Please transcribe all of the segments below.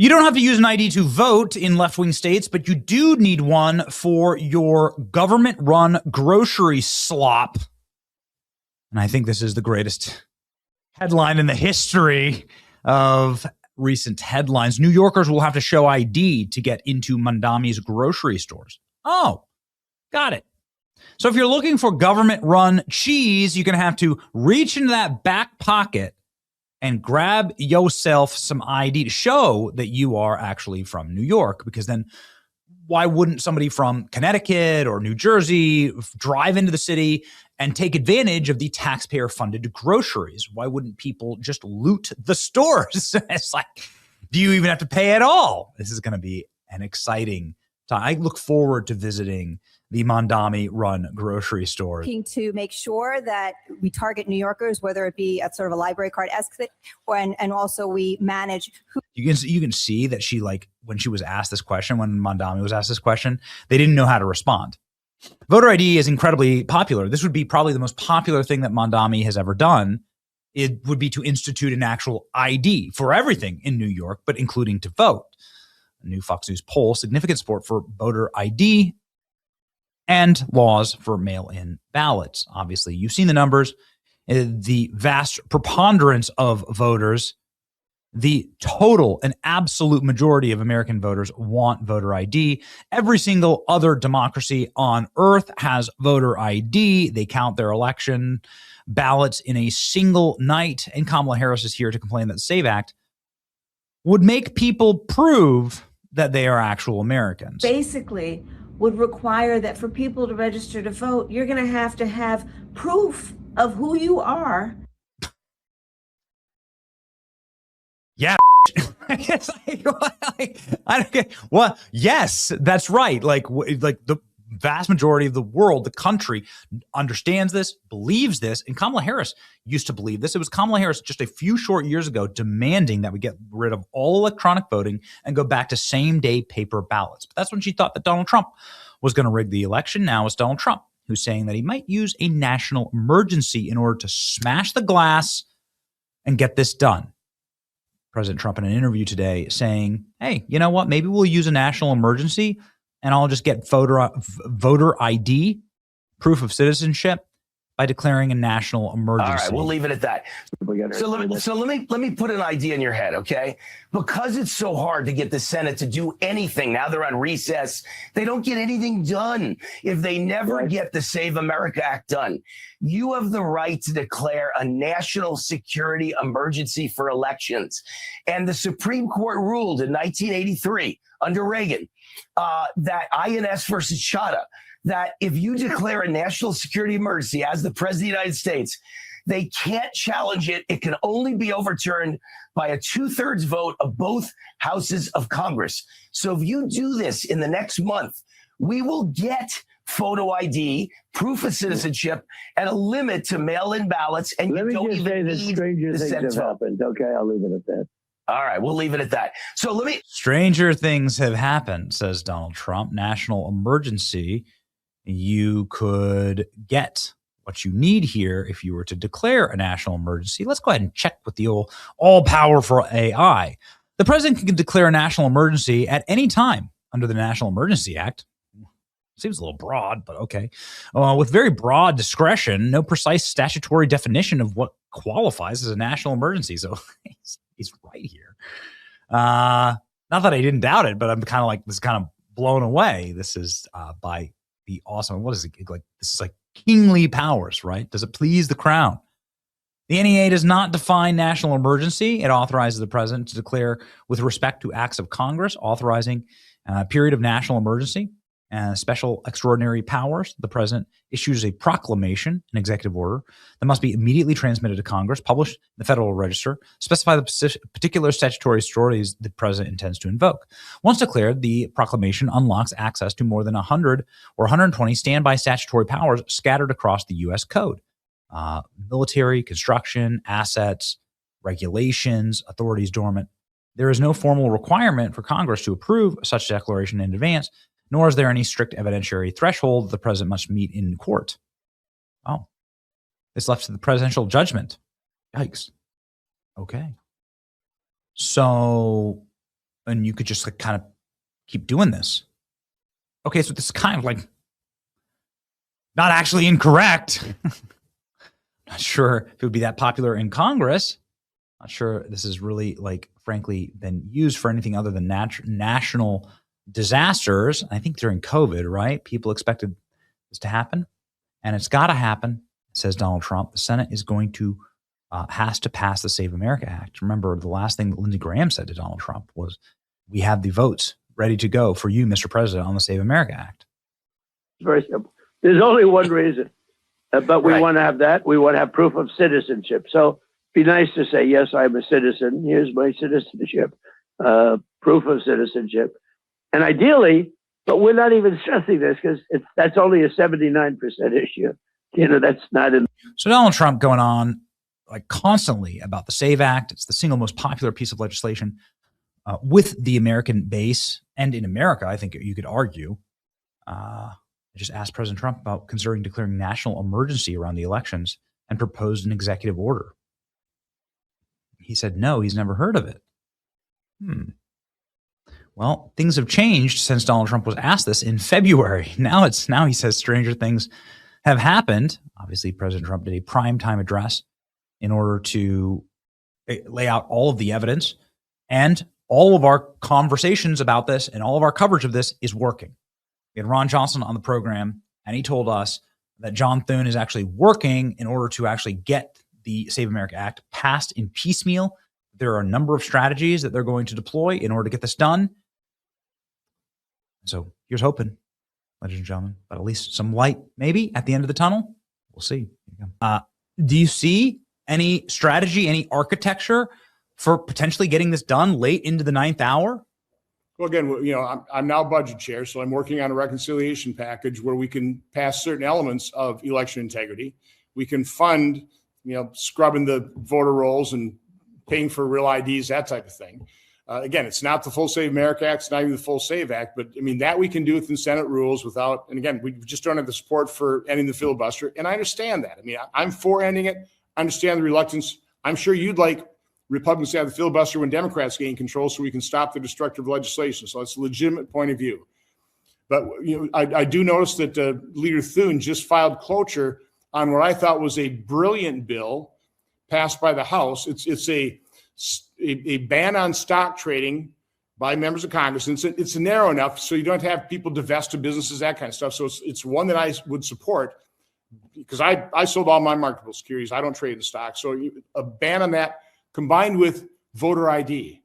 You don't have to use an ID to vote in left-wing states, but you do need one for your government-run grocery slop. And I think this is the greatest headline in the history of recent headlines. New Yorkers will have to show ID to get into Mondami's grocery stores. Oh, got it. So if you're looking for government-run cheese, you're going to have to reach into that back pocket and grab yourself some ID to show that you are actually from New York, because then why wouldn't somebody from Connecticut or New Jersey drive into the city and take advantage of the taxpayer-funded groceries? Why wouldn't people just loot the stores? It's like, do you even have to pay at all? This is going to be an exciting time. I look forward to visiting the Mondami-run grocery stores. To make sure that we target New Yorkers, whether it be at sort of a library card-esque thing, and also we manage who. You can see that she, like, when she was asked this question, when Mondami was asked this question, they didn't know how to respond. Voter ID is incredibly popular. This would be probably the most popular thing that Mondami has ever done. It would be to institute an actual ID for everything in New York, but including to vote. A new Fox News poll, significant support for voter ID and laws for mail-in ballots. Obviously, you've seen the numbers. The vast preponderance of voters, the total and absolute majority of American voters want voter ID. Every single other democracy on earth has voter ID. They count their election ballots in a single night. And Kamala Harris is here to complain that the SAVE Act would make people prove that they are actual Americans. Basically, would require that for people to register to vote, you're going to have proof of who you are. Yeah. I don't get what. Yes, that's right. Like the vast majority of the world, the country understands this, believes this. And Kamala Harris used to believe this. It was Kamala Harris just a few short years ago demanding that we get rid of all electronic voting and go back to same-day paper ballots. But that's when she thought that Donald Trump was going to rig the election. Now it's Donald Trump who's saying that he might use a national emergency in order to smash the glass and get this done. President Trump in an interview today saying, hey, you know what? Maybe we'll use a national emergency and I'll just get voter ID, proof of citizenship, by declaring a national emergency. All right, we'll leave it at that. So let me put an idea in your head, okay? Because it's so hard to get the Senate to do anything. Now they're on recess. They don't get anything done if they never get the Save America Act done. You have the right to declare a national security emergency for elections. And the Supreme Court ruled in 1983 under Reagan that INS versus Chadha, that if you declare a national security emergency as the president of the United States, they can't challenge it. It can only be overturned by a 2/3 vote of both houses of Congress. So if you do this in the next month, we will get photo ID, proof of citizenship, and a limit to mail-in ballots. And let me just say that stranger things have happened. Okay, I'll leave it at that. All right, we'll leave it at that. So let me. Stranger things have happened, says Donald Trump. National emergency. You could get what you need here if you were to declare a national emergency. Let's go ahead and check with the all-powerful AI. The president can declare a national emergency at any time under the National Emergency Act. Seems a little broad, but okay. With very broad discretion, no precise statutory definition of what qualifies as a national emergency. So he's right here. Not that I didn't doubt it, but I'm kind of like this, kind of blown away. This is by the awesome. What is it like? This is like kingly powers, right? Does it please the crown? The NEA does not define national emergency. It authorizes the president to declare with respect to acts of Congress authorizing a period of national emergency and special extraordinary powers. The president issues a proclamation, an executive order, that must be immediately transmitted to Congress, published in the Federal Register, specify the particular statutory authorities the president intends to invoke. Once declared, the proclamation unlocks access to more than 100 or 120 standby statutory powers scattered across the U.S. Code. Military, construction, assets, regulations, authorities dormant. There is no formal requirement for Congress to approve such declaration in advance, nor is there any strict evidentiary threshold the president must meet in court. Oh, it's left to the presidential judgment. Yikes. Okay. So and you could just like kind of keep doing this. Okay, so this is kind of like not actually incorrect. Not sure if it would be that popular in Congress. Not sure this is really, like, frankly, been used for anything other than national disasters. I think during COVID, right? People expected this to happen, and it's got to happen, says Donald Trump. The Senate is going to has to pass the Save America Act. Remember, the last thing that Lindsey Graham said to Donald Trump was, "We have the votes ready to go for you, Mr. President, on the Save America Act." It's very simple. There's only one reason, but we want to have that. We want to have proof of citizenship. So be nice to say, yes, I'm a citizen. Here's my citizenship, proof of citizenship. And ideally, but we're not even stressing this because that's only a 79% issue. You know, that's not in. So Donald Trump going on like constantly about the SAVE Act. It's the single most popular piece of legislation with the American base and in America, I think you could argue. I just asked President Trump about considering declaring national emergency around the elections and proposed an executive order. He said no, he's never heard of it. Well, things have changed since Donald Trump was asked this in February. Now he says stranger things have happened. Obviously, President Trump did a primetime address in order to lay out all of the evidence, and all of our conversations about this and all of our coverage of this is working. We had Ron Johnson on the program, and he told us that John Thune is actually working in order to actually get the Save America Act passed in piecemeal. There are a number of strategies that they're going to deploy in order to get this done. So here's hoping, ladies and gentlemen, but at least some light maybe at the end of the tunnel. We'll see. Do you see any strategy, any architecture for potentially getting this done late into the ninth hour? Well, again, you know, I'm now budget chair, so I'm working on a reconciliation package where we can pass certain elements of election integrity. We can fund, you know, scrubbing the voter rolls and paying for real IDs, that type of thing. Again, it's not the full Save America Act. It's not even the full SAVE Act. But, I mean, that we can do within Senate rules without, and again, we just don't have the support for ending the filibuster. And I understand that. I mean, I'm for ending it. I understand the reluctance. I'm sure you'd like Republicans to have the filibuster when Democrats gain control so we can stop the destructive legislation. So it's a legitimate point of view. But, you know, I do notice that Leader Thune just filed cloture on what I thought was a brilliant bill passed by the House. It's a ban on stock trading by members of Congress. And it's narrow enough so you don't have people divest of businesses, that kind of stuff. So it's one that I would support because I sold all my marketable securities. I don't trade in stock. So a ban on that combined with voter ID.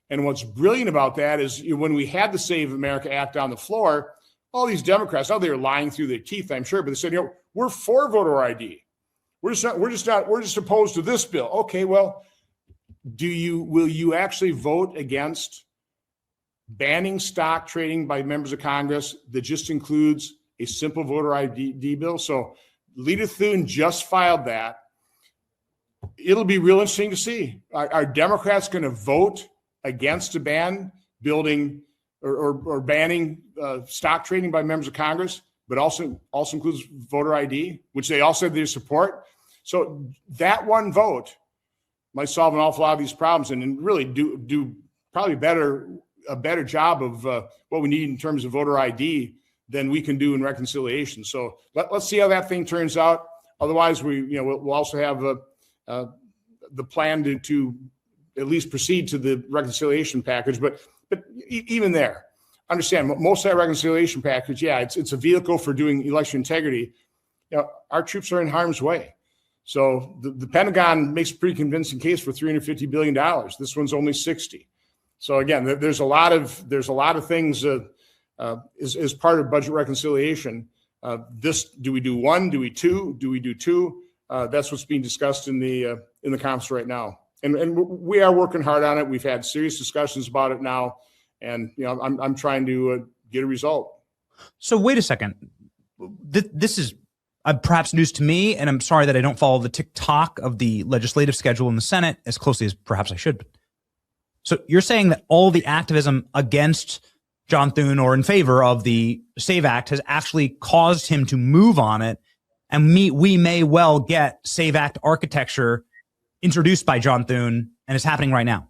And what's brilliant about that is when we had the Save America Act on the floor, all these Democrats, they were lying through their teeth, I'm sure, but they said, you know, we're for voter ID. We're just opposed to this bill. Okay, well, will you actually vote against banning stock trading by members of Congress that just includes a simple voter ID bill? So Leader Thune just filed that. It'll be real interesting to see. Are Democrats going to vote against a ban building or banning stock trading by members of Congress, but also includes voter ID, which they all said they support? So that one vote might solve an awful lot of these problems and really do probably a better job of what we need in terms of voter ID than we can do in reconciliation. So let's see how that thing turns out. Otherwise, we'll also have the plan to at least proceed to the reconciliation package. But even there, understand most of that reconciliation package, it's a vehicle for doing election integrity. You know, our troops are in harm's way. So the Pentagon makes a pretty convincing case for $350 billion. This one's only 60. So again, there's a lot of things as part of budget reconciliation. Do we do one? Do we do two? That's what's being discussed in the conference right now, and we are working hard on it. We've had serious discussions about it now, and I'm trying to get a result. So wait a second, this is perhaps news to me, and I'm sorry that I don't follow the tick-tock of the legislative schedule in the Senate as closely as perhaps I should. So you're saying that all the activism against John Thune or in favor of the SAVE Act has actually caused him to move on it, and we may well get SAVE Act architecture introduced by John Thune, and it's happening right now.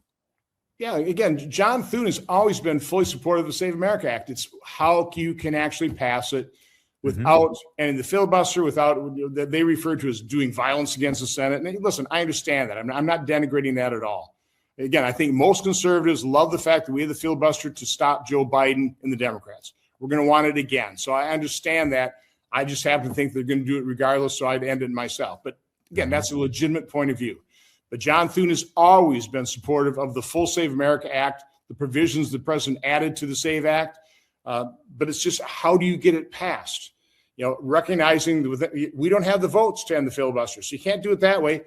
Yeah, again, John Thune has always been fully supportive of the Save America Act. It's how you can actually pass it without, and the filibuster, without, that they refer to as doing violence against the Senate. And listen, I understand that. I'm not denigrating that at all. Again, I think most conservatives love the fact that we have the filibuster to stop Joe Biden and the Democrats. We're going to want it again. So I understand that. I just happen to think they're going to do it regardless, so I'd end it myself. But again, that's a legitimate point of view. But John Thune has always been supportive of the full Save America Act, the provisions the president added to the SAVE Act. But it's just, how do you get it passed? You know, recognizing that we don't have the votes to end the filibuster, so you can't do it that way.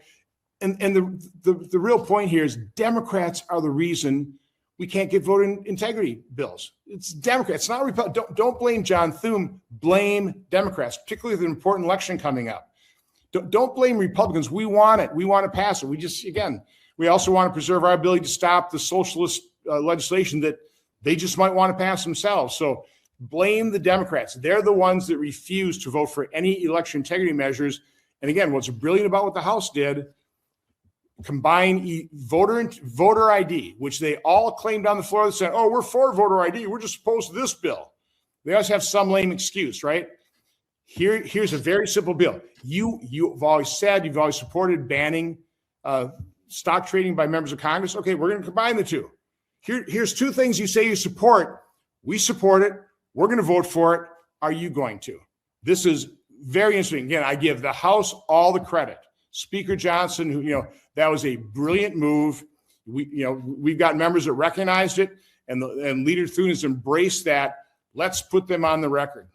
And the real point here is Democrats are the reason we can't get voter integrity bills. It's Democrats, it's not Republicans. Don't blame John Thune. Blame Democrats, particularly with an important election coming up. Don't blame Republicans. We want it. We want to pass it. We also want to preserve our ability to stop the socialist legislation that they just might want to pass themselves. So blame the Democrats. They're the ones that refuse to vote for any election integrity measures. And again, what's brilliant about what the House did, combine voter ID, which they all claimed on the floor of the Senate. Oh, we're for voter ID. We're just opposed to this bill. They always have some lame excuse, right? Here's a very simple bill. You've always said, you've always supported banning stock trading by members of Congress. Okay, we're going to combine the two. Here's two things you say you support. We support it. We're going to vote for it. Are you going to? This is very interesting. Again, I give the House all the credit. Speaker Johnson, who, that was a brilliant move. We've got members that recognized it, and Leader Thune has embraced that. Let's put them on the record.